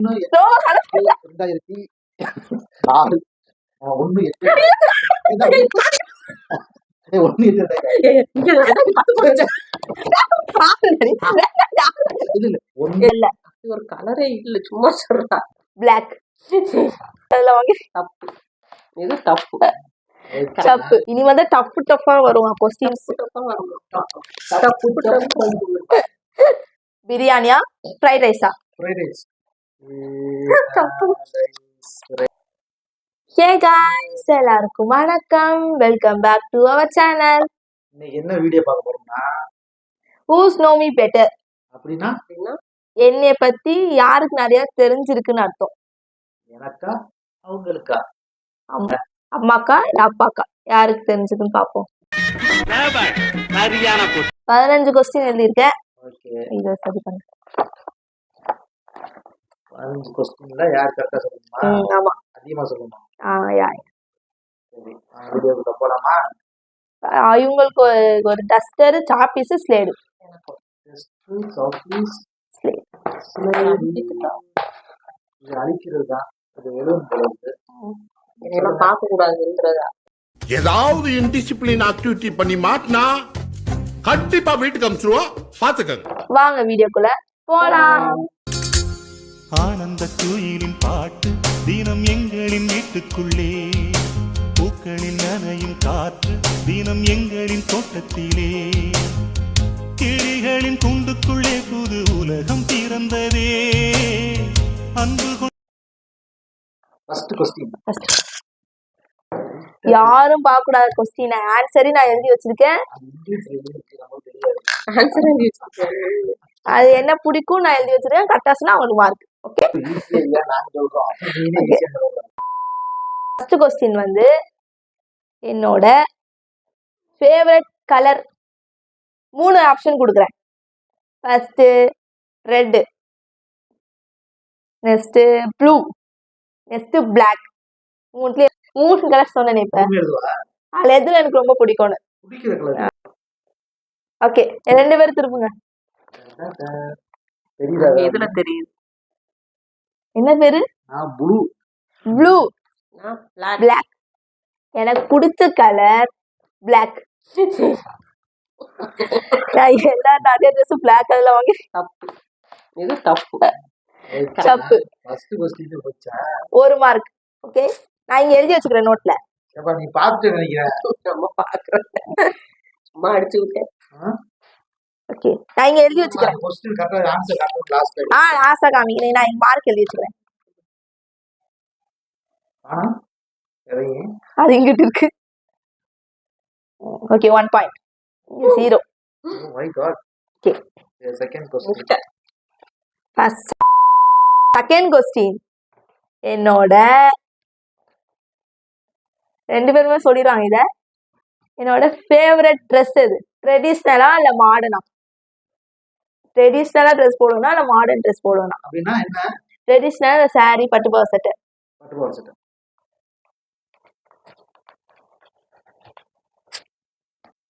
ஒரு கலரே இல்ல, சும்மா சொல்றா. பிளாக். அதுல வாங்கி இது தப்பு. டப்பு. இனி வந்து டஃப்பா வரும் கொஸ்டின்ஸ். பிரியாணியா ஃப்ரைட் ரைஸா? ஹே गाइस, எல்லாருக்கும் வணக்கம். Welcome back to our channel. இன்னைக்கு என்ன வீடியோ பார்க்க போறோம்னா, Who's know me better? அப்படினா என்னைய பத்தி யாருக்கு நிறைய தெரிஞ்சிருக்குன்னு அர்த்தம். எனக்கா அவங்களுக்கா? அம்மாக்கா இல்ல அப்பாக்கா, யாருக்கு தெரிஞ்சுக்குன்னு பாப்போம். 15 கொஸ்டின் எழுதியிருக்கேன். ஓகே, இத சரி பண்ணு. 15 கொஸ்டின்ல யார் கரெக்டா சொல்லணுமா? ஆமா, அதிகமா சொல்லணுமா? யா. சரி, வீடியோக்குள்ள போலாமா? இவங்களுக்கு ஒரு டஸ்டர், சாப்பீஸ், ஸ்லேடு. இது அழிக்கிறது தான், அது வெறும் போறது. இதெல்லாம் பார்க்க கூடாதுன்றதா? ஏதாவது இன்டிசிப்ளின் ஆக்டிவிட்டி பண்ணி மாட்டினா கண்டிப்பா வீட்டுக்கு அனுப்பிச்சிருவோம், பாத்துக்கங்க. வாங்க வீடியோக்குள்ள போலாம். ஆனந்த குயிலின் பாட்டு தினம் எங்களின் வீட்டுக்குள்ளே, பூக்களில் நனையும் காற்று தினம் எங்களின் தோட்டத்திலே, கிளிகளின் கூண்டுக்குள்ளே புது உலகம் பிறந்ததே. அன்பு யாரும் பார்க்க கூடாத கொஸ்டின் ஆன்சரி நான் எழுதி வச்சிருக்கேன். அது என்ன பிடிக்கும் நான் எழுதி வச்சிருக்கேன். கரெக்டாஸ்னா அவங்களுக்கு மார்க். ஓகே, ஃபர்ஸ்ட் கொஸ்டின் வந்து என்னோட ஃபேவரட் கலர். 3 ஆப்ஷன் கொடுக்குறேன். First red, next blue, next black. 3 colour சொன்னேன். இப்ப அதுல எதுல எனக்கு ரொம்ப பிடிக்கும்னு. ஓகே, 2 பேரும் திருப்புங்க. எதுல தெரியுது? என்ன பேரு? ப்ளூ. Blue, black. எனக்கு பிடிச்ச கலர் பிளாக். எல்லா நிறைய ட்ரெஸ் பிளாக் கலர்ல வாங்கி. தப்பு. இது தப்பு. தப்பு. ஃபர்ஸ்ட் கொஸ்டின் போச்சா? 1 மார்க். ஓகே, நான் இங்க எழுதி வச்சுக்கிறேன் நோட்ல. ஏப்பா நீ பாத்துட்டு நினைக்கிறேன். நம்ம பாக்குறேன், சும்மா அடிச்சு விட்டேன். ஓகே, நான் இங்க எழுதி வச்சுக்கிறேன். கொஸ்டின் கரெக்ட்டா ஆன்சர் காட்டு லாஸ்ட்ல. லாஸ்டா காமிக்கிறேன். நான் இங்க மார்க் எழுதி வச்சுக்கிறேன். அது இங்கிட்டு இருக்கு. Okay, 1 point. 0. Oh my god. Okay, second question. First second question. என்னோட 2 பேருமே சொல்லிடுவாங்க இத. என்னோட ஃபேவரட் ட்ரெஸ் எது? ட்ரெடிஷ்னலா இல்ல மாடர்னா? ட்ரெடிஷ்னலா ட்ரெஸ் போடுவேனா இல்ல மாடர்ன் ட்ரெஸ் போடுவேனா? அப்படினா என்ன? ட்ரெடிஷ்னல் சாரி, பட்டு பாவாடை செட். பட்டு பாவாடை செட்.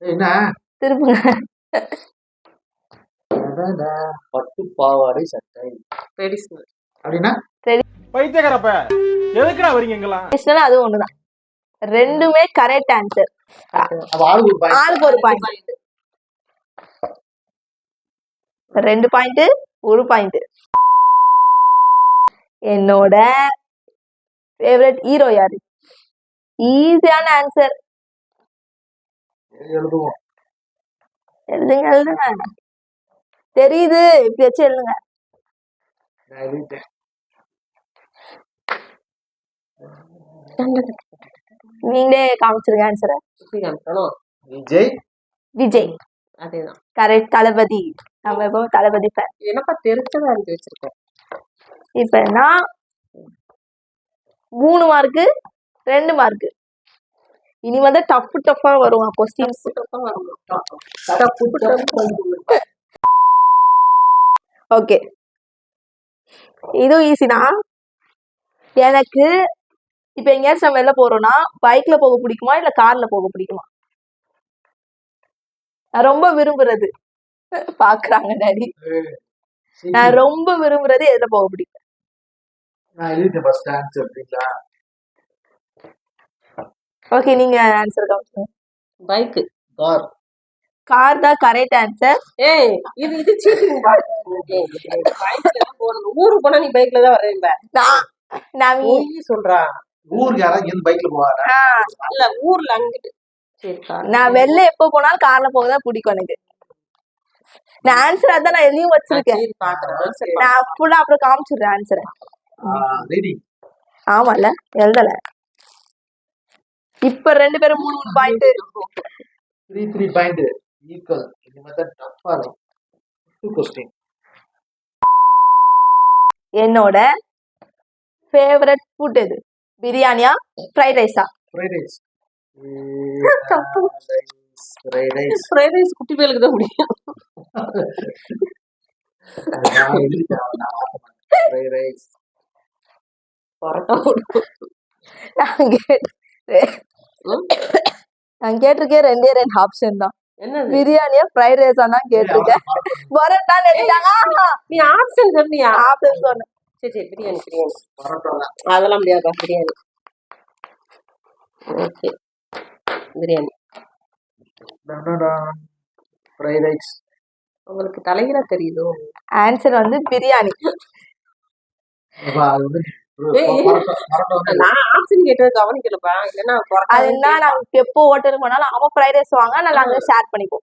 என்ன திருப்புங்க. பட்டு பாவாடை சட்டை ட்ரெடிஷ்னல். அப்படினா பைத்தியக்காரப்ப எதுக்குடா வரீங்க இங்கலாம்? ட்ரெடிஷ்னல் அது ஒண்ணுதான். ரெண்டுமே கரெக்ட் ஆன்சர். அப்ப ஆளுக்கு ஒரு பாயிண்ட். 2 point, 1 point. என்னோட ஃபேவரட் ஹீரோ யாரு? ஈஸியான ஆன்சர். எழுதுவோம். எழுதுங்க. தெரியுது, இப்படி வச்சு எழுதுங்க. நான் எழுதிட்டேன். நீங்களே காமிச்சிருங்க ஆன்சரை. விஜய். அதேதான் கரெக்ட். தளபதி. நம்ம எப்பவும் தளபதி ஃபேன். என்னப்பா தெரிஞ்சதா எழுதி வச்சிருக்கேன். இப்ப நான் 3 மார்க்கு, 2 மார்க்கு. இனி வந்து டஃப்பா வரும் கொஸ்டின்ஸ். ஓகே, இதுவும் ஈஸி தான். எனக்கு இப்ப எங்கேயாச்சும் நம்ம வெளில போறோம்னா பைக்ல போக பிடிக்குமா இல்ல கார்ல போக பிடிக்குமா? நான் ரொம்ப விரும்புறது, பாக்குறாங்க டாடி, நான் ரொம்ப விரும்புறது எதுல போக பிடிக்கும்? நான் எழுதிட்டேன் ஃபர்ஸ்ட் ஆன்சர் சரிங்களா? ஓகே, நீங்க ஆன்சர் காமிச்சுங்க. பைக்கு. கார். கார் தான் கரெக்ட் ஆன்சர். ஏய் இது சீட்டிங் பாரு. பைக்ல தான் போறணும். ஊருக்கு போனா நீ பைக்ல தான் வரேன்ப. நான் நீ சொல்றா. ஊருக்கு யாராவது எந்த பைக்ல போவாங்க? இல்ல ஊர்ல அங்கிட்டு. சரிக்கா. நான் வெளில எப்ப போனாலும் கார்ல போகதான் பிடிக்கும் எனக்கு. நான் ஆன்சர் அதான் நான் எழுதியும் வச்சிருக்கேன். சரி பாக்குறேன். ஆன்சர் நான் ஃபுல்லா அப்புறம் காமிச்சிடுறேன் ஆன்சர். ரெடி. ஆமால எழுதல. இப்ப 2 பேரும் 3 பாயிண்ட். 3 point equal. இந்த மெத்தட் டஃப்பா இருக்கும். 2 क्वेश्चन. என்னோட ஃபேவரட் ஃபுட் எது? பிரியாணியா ஃப்ரைட் ரைஸா? Fried rice. தப்பு. Fried rice. ஃப்ரைட் ரைஸ் குட்டி பேருக்கு தான் முடியும். நான் எழுதிட்டேன். நான் மாத்த மாட்டேன். Fried rice. பரோட்டா போடு. நான் கேட்டிருக்கேன் 2 ஆப்ஷன் தான். என்னது? பிரியாணியா ஃப்ரைட் ரைஸா தான் கேட்டிருக்கேன். பரோட்டா நினைச்சாங்க. நீ ஆப்ஷன் சொன்னியா? ஆப்ஷன் சொன்னேன். சரி பிரியாணி பிரியாணி. பரோட்டா தான். அதெல்லாம் முடியாதா biryani. Okay biryani. Fried rice. உங்களுக்கு தலைகீழா தெரியுதோ? ஆன்சர் வந்து பிரியாணி. அப்ப அது வந்து ஏய், பரோட்டா வந்து நான் ஆப்ஷன் கேட்டது கவனிக்கலப்பா. இல்லைன்னா அதுனா நாங்க எப்போ ஹோட்டலுக்கு போனாலும் அவன் ஃப்ரைட் ரைஸ் வாங்க, நான் அங்க ஷேர் பண்ணிப்போம்.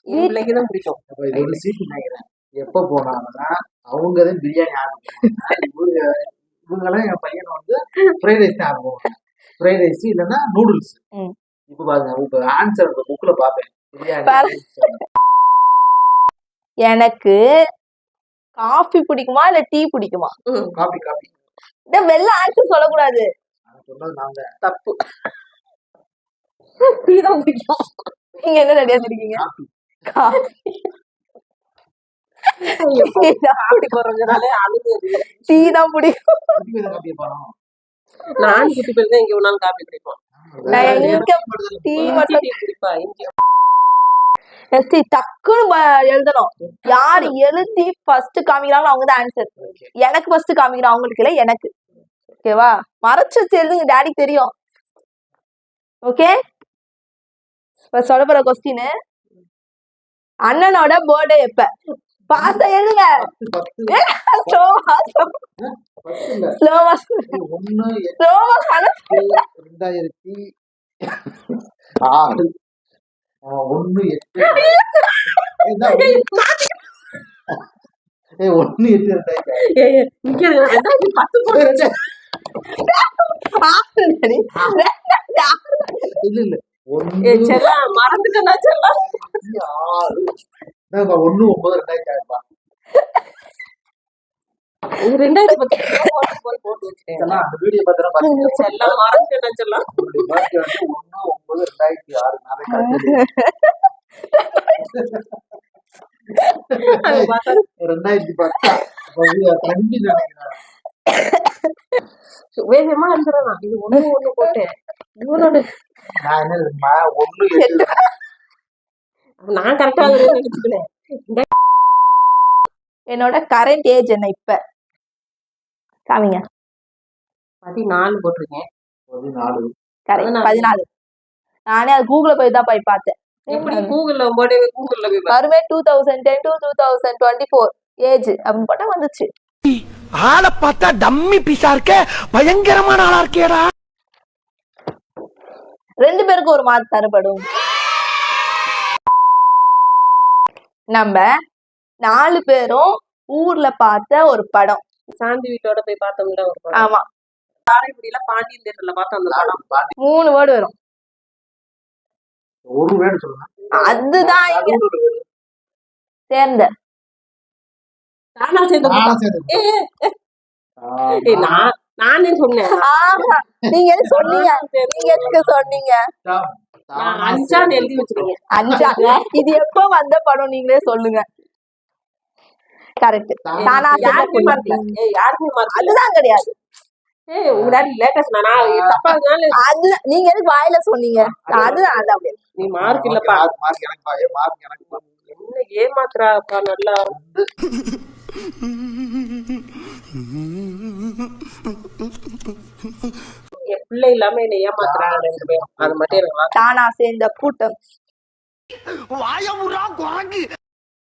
பிள்ளைக்கு தான் பிடிக்கும். அப்ப இது ஒரு சீட்டு நினைக்கிறேன். எப்ப போனாங்கன்னா அவங்கதான் பிரியாணி ஆர்டர் பண்ணுவாங்க. இவங்கெல்லாம் என் பையன் வந்து ஃப்ரைட் ரைஸ் தான் ஆர்டர் பண்ணுவாங்க. ஃப்ரைட் ரைஸ் இல்லைன்னா நூடுல்ஸ். ம். இப்ப பாருங்க இப்ப ஆன்சர் புக்ல பாப்பேன். பாரு. பிரியாணி. எனக்கு காஃபி பிடிக்குமா இல்ல டீ பிடிக்குமா? Coffee coffee. இந்த வெள்ள ஆன்சர் சொல்லக்கூடாது. நான் சொன்னது நாங்க. தப்பு. டீ தான் பிடிக்கும். நீங்க என்ன ரெடியா இருக்கீங்க? காபி. அப்படி போறதுனால அழுகுது. டீ தான் பிடிக்கும். குட்டி பையன் காபி போறோம். நான் குட்டி பேர் தான் இங்க ஒரு நாள் காப்பி குடிப்போம். நான் எங்க டீ மட்டும் டீ குடிப்பா. இஞ்சி நெக்ஸ்ட் டக்குன்னு எழுதணும். யார் எழுதி ஃபர்ஸ்ட் காமிக்கிறாங்களோ அவங்க தான் ஆன்சர். எனக்கு ஃபர்ஸ்ட் காமிக்கிறோம், அவங்களுக்கு இல்ல எனக்கு. ஓகேவா? மறைச்சு வச்சு எழுதுங்க, டாடிக்கு தெரியும். ஓகே, இப்ப சொல்ல போற கொஸ்டின், அண்ணனோட பர்த்டே எப்ப? பாச எழுதுங்க. ஸ்லோவா ஸ்லோவா 1/8 மறந்துட்டா செல்லம். 1/9/2006. 2010 போட்டு வச்சுட்டேன். அந்த வீடியோ பார்த்தா பாத்தீங்கன்னா செல்லம் மறந்துட்டா செல்லம். 1/9/2006. அது பார்த்தா 2010 நினைக்கிறேன். வேகமா இருந்துடலாம். இது ஒண்ணு போட்டேன். இவனோட நான் என்ன தெரியுமா? 1/8 நான் கரெக்டா நினைச்சுக்கிறேன். என்னோட கரண்ட் ஏஜ் என்ன இப்ப? காமிங்க. 14 போட்டிருக்கேன். 14. கரெக்ட் 14. நானே அது கூகுள்ல போய் தான் போய் பார்த்தேன். எப்படி கூகுள்ல போட்டு கூகுள்ல போய் வருமே 2010 to 2024 ஏஜ் அப்படின்னு போட்டா வந்துச்சு. ஆளை பார்த்தா டம்மி பீஸா இருக்க, பயங்கரமான ஆளா இருக்கேடா. 2 பேருக்கு ஒரு மார்க் தரப்படும். நம்ம 4 பேரும் ஊர்ல பார்த்த ஒரு படம். சாந்தி வீட்டோட போய் பார்த்தோம்ல ஒரு படம். ஆமா, காரைக்குடியில பாண்டியன் தேட்டர்ல பார்த்தோம் அந்த படம். 3 வேர்டு வரும். ஒரு வேர்டு சொல்லுங்க. அதுதான் இங்க சேர்ந்த. நானா சேர்ந்து நானே சொன்னேன். ஆஹா, நீங்க எது சொன்னீங்க? நீங்க எதுக்கு சொன்னீங்க? நான் 5 எழுதி வச்சிருக்கேன். 5 இது எப்போ வந்த படம் நீங்களே சொல்லுங்க. கரெக்ட். நானா யாருமே மார்க்கல. யாருமே மார்க்கல. அதுதான் கிடையாது. உங்க டாடி லேட்டஸ்ட் நானா தப்பா இருந்தாலும் அது நீங்க எதுக்கு வாயில சொன்னீங்க? அதுதான் அது அப்படியே. நீ மார்க் இல்லப்பா. மார்க் எனக்கு பா. மார்க் எனக்கு என்ன ஏமாத்துறாப்பா நல்லா. என் பிள்ளை இல்லாம என்னை ஏமாத்துறாங்க ரெண்டு பேரும். அது மட்டும் எனக்கு வாங்க. தானா சேர்ந்த கூட்டம்.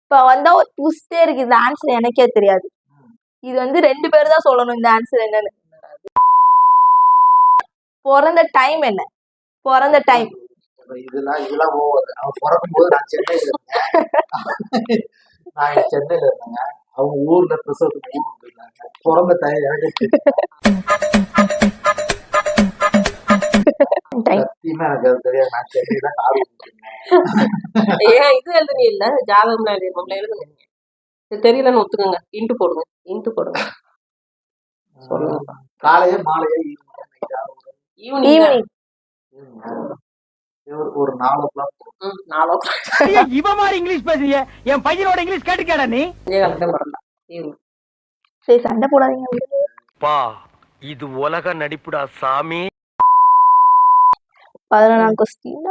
இப்ப வந்தா ஒரு ட்விஸ்டே இருக்கு. இந்த ஆன்சர் எனக்கே தெரியாது. இது வந்து 2 பேர் தான் சொல்லணும் இந்த ஆன்சர் என்னன்னு. பிறந்த டைம் என்ன? பிறந்த டைம் இதெல்லாம் ஓவர். அவன் பிறக்கும் போது நான் சென்னையில இருந்தேன். நான் சென்னையில இருந்தேங்க. அவங்க ஊர்ல பிரசவத்துக்கு ஊருக்கு போயிருந்தாங்க. பிறந்த டைம் எனக்கு சத்தியமா எனக்கு அது தெரியாது. நான் சென்னையில காவி போட்டிருந்தேன். ஏன் இது எழுதுனீ இல்ல ஜாதகம்லாம் எழுதிருக்கோம்ல, எழுதுங்க. இது தெரியலன்னு ஒத்துக்குங்க. இன்ட்டு போடுங்க. சொல்லுங்க. காலையே மாலையே ஈவினிங் ஈவினிங். ஒரு 4 o'clock 4 இவ மாதிரி இங்கிலீஷ் பேசுறீங்க. என் பையனோட இங்கிலீஷ் கேட்டுக்கடா நீ. பிறந்தா ஈவினிங். சரி சண்டை போடாதீங்க. பா இது உலக நடிப்புடா சாமி. 11ஆம் கொஸ்டின்.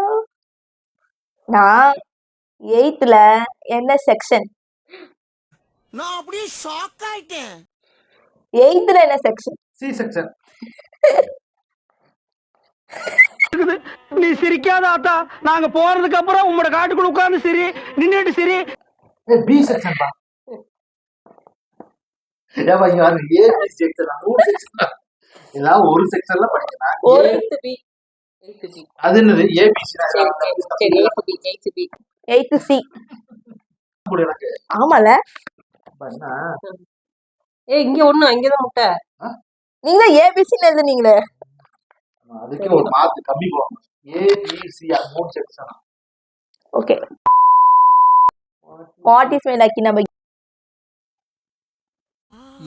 நான் 8th என்ன செக்ஷன்? நான் அப்படியே ஷாக் ஆயிட்டேன். 8th என்ன செக்ஷன்? C section. நீ சிரிக்காத ஆத்தா. நாங்க போறதுக்கு அப்புறம் உங்களோட காட்டுக்குள்ள உட்கார்ந்து சரி நின்னுட்டு சரி. பி செக்ஷன் தான். ஏப்பா இங்க வந்து ஏ பி செக்ஷன் 3 செக்ஷன். ஏதாவது ஒரு செக்ஷன்ல படிக்கணும். 8th B. அது என்னது ஏபிசி? சரி 8th B. 8th C. எனக்கு ஆமால. என்ன இங்க ஒண்ணு அங்கதான் முட்டை. நீங்க ஏபிசின்னு எழுதுனீங்களே. அதுக்கு ஒரு மார்க் கம்மி போடணும். ABC 3 section. Okay. What is my lucky number?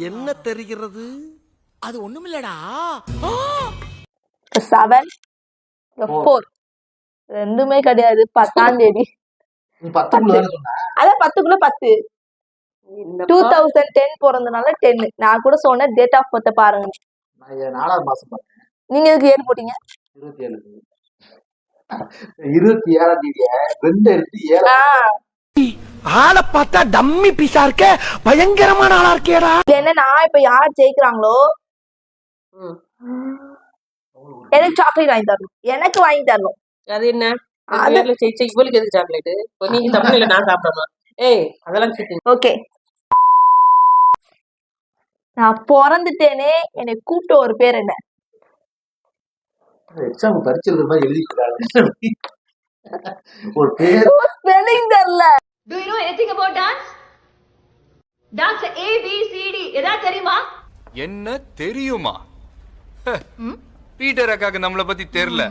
என்ன தெரிகிறது? அது ஒண்ணுமில்லடா. 7 4. ரெண்டுமே கிடையாது. 10ஆம் தேதி. நீ 10க்குள்ள தான சொன்ன? அதான் 10க்குள்ள 10. 2010 பிறந்தனால 10. நான் கூட சொன்ன டேட் ஆஃப் பர்த் பாருங்க. நான் 4ஆம் மாசம் பார்த்தேன். நீங்க எதுக்கு 7 போட்டீங்க? 27 27ஆம் தேதிய 2 எடுத்து 7. ஆளை பார்த்தா டம்மி பீஸா இருக்க. பயங்கரமான ஆளா இருக்கேடா. என்னன்னா இப்ப யார் ஜெயிக்கிறாங்களோ எனக்கு சாக்லேட் வாங்கி தரணும். எனக்கு வாங்கி தரணும். அது என்ன? அது ஜெயிச்ச இவளுக்கு எதுக்கு சாக்லேட்? இப்போ நீங்க சாப்பிடல நான் சாப்பிடணும். அதெல்லாம் சீட்டிங். ஓகே. நான் பிறந்துட்டேனே என்னை கூப்பிட்ட ஒரு பேர் என்ன? எக்ஸாம் பரிச்சை மாதிரி எழுதிட்டு ஒரு பேர் ஸ்பெல்லிங் தெரியல. Do you know anything about dance? Dance A B C D ஏதாவது தெரியுமா? என்ன தெரியுமா? பீட்டர் அக்காக்கு நம்மள பத்தி தெரியல.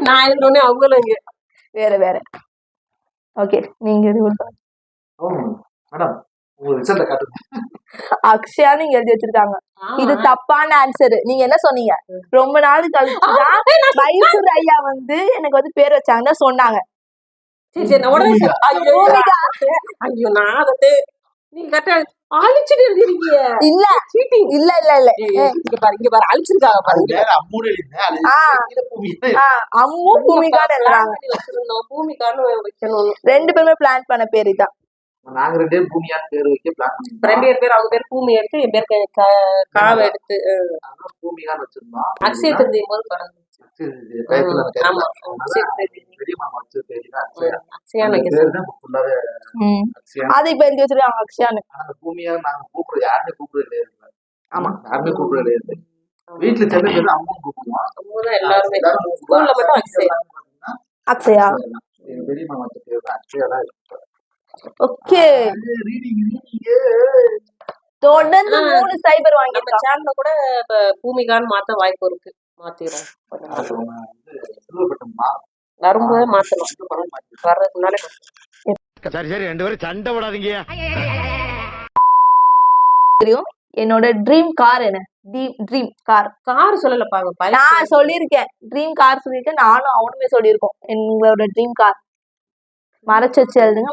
நான் எழுதுனே அவங்களும் வேற. ஓகே நீங்க மேடம் உங்க ரிசல்ட்ட காட்டுங்க. அக்ஷயா நீங்க எழுதி வச்சிருக்காங்க. இது தப்பான ஆன்சர். நீங்க என்ன சொன்னீங்க? ரொம்ப நாள் கழிச்சுதான் மைசூர் ஐயா வந்து எனக்கு வந்து பேர் வச்சாங்கன்னு சொன்னாங்க. சரி நான் உடனே ஐயோ நான் அதை நீங்க கரெக்டா அழிச்சிட்டு எழுதிருக்கீங்க. இல்ல சீட்டிங். இல்ல இங்க பாரு அழிச்சிருக்காங்க பாருங்க. அம்மு பூமிகான்னு எழுதுறாங்க. பூமிகான்னு வைக்கணும். 2 பேருமே பிளான் பண்ண பேரு தான். நாங்க 2 பேரும் பூமியான்னு பேர் வைக்க பிளான் பண்ணி 2 பேர் அவங்க பேர் பூமி எடுத்து என் பேர் காவை எடுத்து பூமிகான்னு வச்சிருந்தோம். அக்ஷய திருதியும் போது பறந்து. ஆமா அது இப்ப எழுதி வச்சிருக்காங்க அக்ஷயான்னு. பூமியா நாங்க கூப்பிடுறது யாருமே கூப்பிடுறது இல்ல. ஆமா யாருமே கூப்பிடுறது இல்ல. வீட்டுல சென்னை பேர் அம்மும் கூப்பிடுவோம். எல்லாருமே ஸ்கூல்ல மட்டும் அக்ஷயா பெரியம்மா வச்ச பேர் தான் அக்ஷயா தான். ஓகே தொடர்ந்து 3 சைபர் வாங்கி நம்ம சேனல்ல கூட இப்ப பூமிகான்னு மாத்த வாய்ப்பு இருக்கு. மாத்திரும் வரும்போது மாத்தலாம். வர்றதுனால சரி 2 பேரும் சண்டை போடாதீங்க. தெரியும். என்னோட ட்ரீம் கார் என்ன? ட்ரீம் கார் சொல்லலப்பாங்க. நான் சொல்லியிருக்கேன். ட்ரீம் கார் சொல்லியிருக்கேன். நானும் அவனுமே சொல்லியிருக்கோம். எங்களோட ட்ரீம் கார் மறைச்சு வச்சு எழுதுங்க.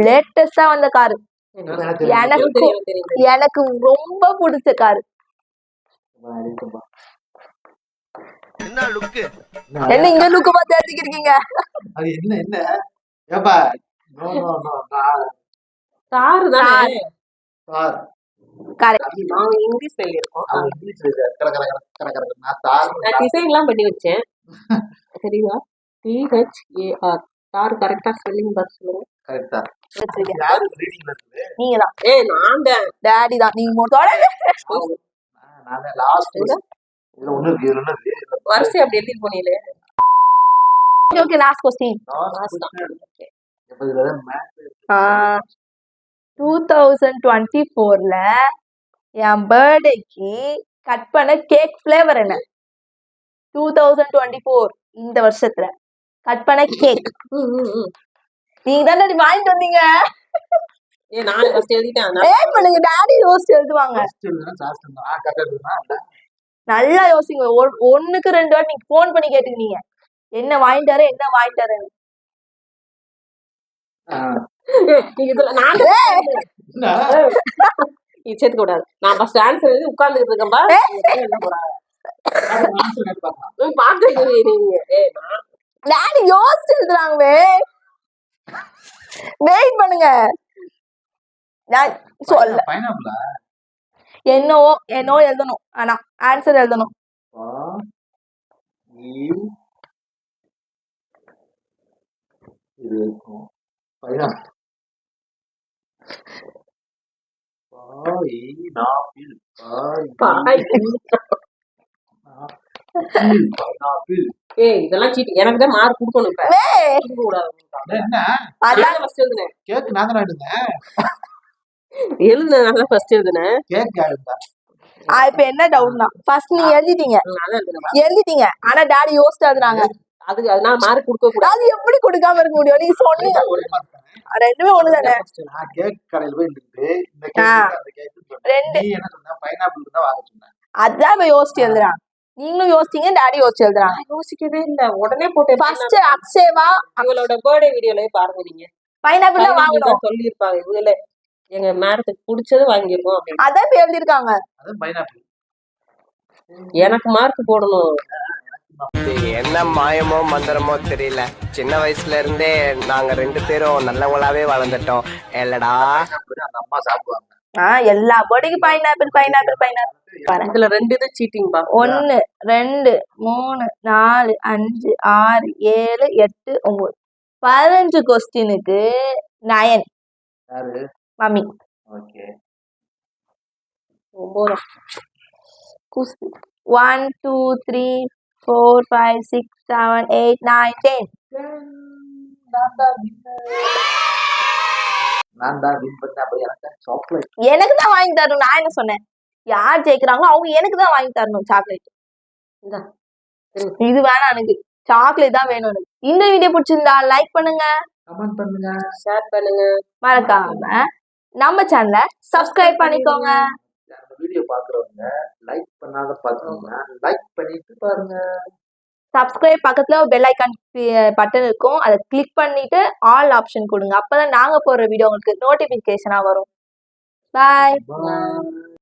லேட்டஸ்டா வந்த காரு. எனக்கு ரொம்ப பிடிச்ச காரு. என்ன இங்க லுக்கு பார்த்து எழுதிக்கிறீங்க? அது என்ன ஏப்பா நோ நோ நோ தாரு தானே. தார் கரெக்ட். நாங்க இங்கிலீஷ்ல எழுதியிருக்கோம். அது இங்கிலீஷ்ல கரெக்ட் நான் தார் நான் டிசைன்லாம் பண்ணி வச்சேன். சரிங்களா? THAR. தார் கரெக்டா ஸ்பெல்லிங் பார்த்து சொல்லுங்க. கரெக்டா வச்சிருக்கேன். யாரு ரீடிங்ல இருக்குது நீங்க தான் ஏய் நான் தான். டேடி தான் நீங்க மொத்தோட. நான் லாஸ்ட் இதுல ஒண்ணு இருக்கு இதுல ஒண்ணு இருக்கு வரிசை அப்படி எழுதிட்டு போனீங்களே. Okay last question. இப்ப இதுல மேத்ஸ் 2024ல என் பர்த்டேக்கு கட் பண்ண கேக் ஃபிளேவர் என்ன? 2024 இந்த வருஷத்துல கட் பண்ண கேக் நீங்க தானே வாங்கிட்டு வந்தீங்க. ஏய் நான் ஃபர்ஸ்ட் எழுதிட்டேன். ஏன் பண்ணுங்க டாடி யோசிச்சு எழுதுவாங்க. ஃபர்ஸ்ட் எழுதுனா லாஸ்ட் எழுதுனா கரெக்டா எழுதுனா நல்லா யோசிங்க. ஒண்ணுக்கு 2 வாட்டி நீங்க போன் பண்ணி கேட்டுக்கிட்டீங்க என்ன வாங்கிட்டாரு என்ன வாங்கிட்டாரு. இதுல நான் இது சேர்த்துக்க கூடாது. நான் ஃபர்ஸ்ட் ஆன்சர் எழுதி உட்கார்ந்துட்டு இருக்கேன்பா. என்ன போறாங்க பாத்துட்டு நீங்க. டாடி யோசிச்சு எழுதுறாங்கவே. வெயிட் பண்ணுங்க நான் சொல்ல. பைனாப்பிளா என்னவோ என்னவோ எழுதணும். ஆனா ஆன்சர் எழுதணும். இது இருக்கும் பைனாப்பிள் பைனாப்பிள் பைனாப்பிள் ஏய் இதெல்லாம் சீட். எனக்கு தான் மார்க் கொடுக்கணும். இப்ப கொடுக்க கூடாது. என்ன அதான் ஃபர்ஸ்ட் எழுதுனேன். கேக் நான் தான் எடுத்தேன் எழுதுனேன் ஃபர்ஸ்ட் எழுதுனேன். கேக் யாருந்தா இப்ப என்ன டவுட்னா ஃபர்ஸ்ட் நீங்க எழுதிட்டீங்க நான் எழுதுனேன். எழுதிட்டீங்க ஆனா டாடி யோசிச்சு எழுதுறாங்க. அதுக்கு அதனால மார்க் கொடுக்க கூடாது. அது எப்படி கொடுக்காம இருக்க முடியும்? நீங்க சொன்னீங்க ரெண்டுமே ஒண்ணுதானே. நான் கேக் கடையில் போய் நின்று இந்த கேக் அந்த கேக் ரெண்டு நீ என்ன சொன்ன பைனாப்பிள் தான் வாங்க சொன்னேன். அதான் இப்ப யோசிச்சு எழுதுறாங்க. நீங்களும் யோசிச்சீங்க டாடி யோசிச்சு எழுதுறாங்க. நான் யோசிக்கவே இல்ல. உடனே போட்டு ஃபர்ஸ்ட் அக்ஷேவா அவங்களோட பர்த்டே வீடியோலயே பாருங்க நீங்க. பைனாப்பிள் தான் வாங்கணும் சொல்லியிருப்பாங்க. இவங்களே எங்க மேடத்துக்கு பிடிச்சது வாங்கியிருக்கோம் அப்படின்னு. அதான் இப்ப எழுதிருக்காங்க. அது பைனாப்பிள் எனக்கு மார்க் போடணும். என்ன மாயமோ மந்திரமோ தெரியல. சின்ன வயசுல இருந்தே நாங்க 2 பேரும் நல்லவங்களாவே வளர்ந்துட்டோம் இல்லடா. அந்த அம்மா சாப்பிடுவாங்க. எல்லா பர்த்டேக்கு பைனாப்பிள் பைனாப்பிள் பைனாப்பிள். இதுல 2 இது சீட்டிங் பா. 1 2 3 4 5 6 7 8 9 15 கொஸ்டினுக்கு 9 யாரு மம்மி. ஓகே 1 2 3 4 5 6 7 8 9 10. நான் தான் வின் பண்ணேன். அப்ப எனக்கு சாக்லேட் எனக்கு தான் வாங்கி தரணும். நான் என்ன சொன்னேன்? யார் ஜெயிக்கிறாங்களோ அவங்க எனக்கு தான் வாங்கி தரணும் சாக்லேட். இது வேணாம் எனக்கு சாக்லேட் தான் வேணும் எனக்கு. இந்த வீடியோ பிடிச்சிருந்தா லைக் பண்ணுங்க கமெண்ட் பண்ணுங்க ஷேர் பண்ணுங்க. மறக்காம நம்ம சேனலை சப்ஸ்கிரைப் பண்ணிக்கோங்க. இந்த வீடியோ பாக்குறவங்க லைக் பண்ணாத பாக்குறவங்க லைக் பண்ணிட்டு பாருங்க. சப்ஸ்கிரைப் பக்கத்துல பெல் ஐக்கான் பட்டன் இருக்கும். அதை கிளிக் பண்ணிட்டு ஆல் ஆப்ஷன் கொடுங்க. அப்பதான் நாங்க போடுற வீடியோ உங்களுக்கு நோட்டிபிகேஷனா வரும். பாய். Bye.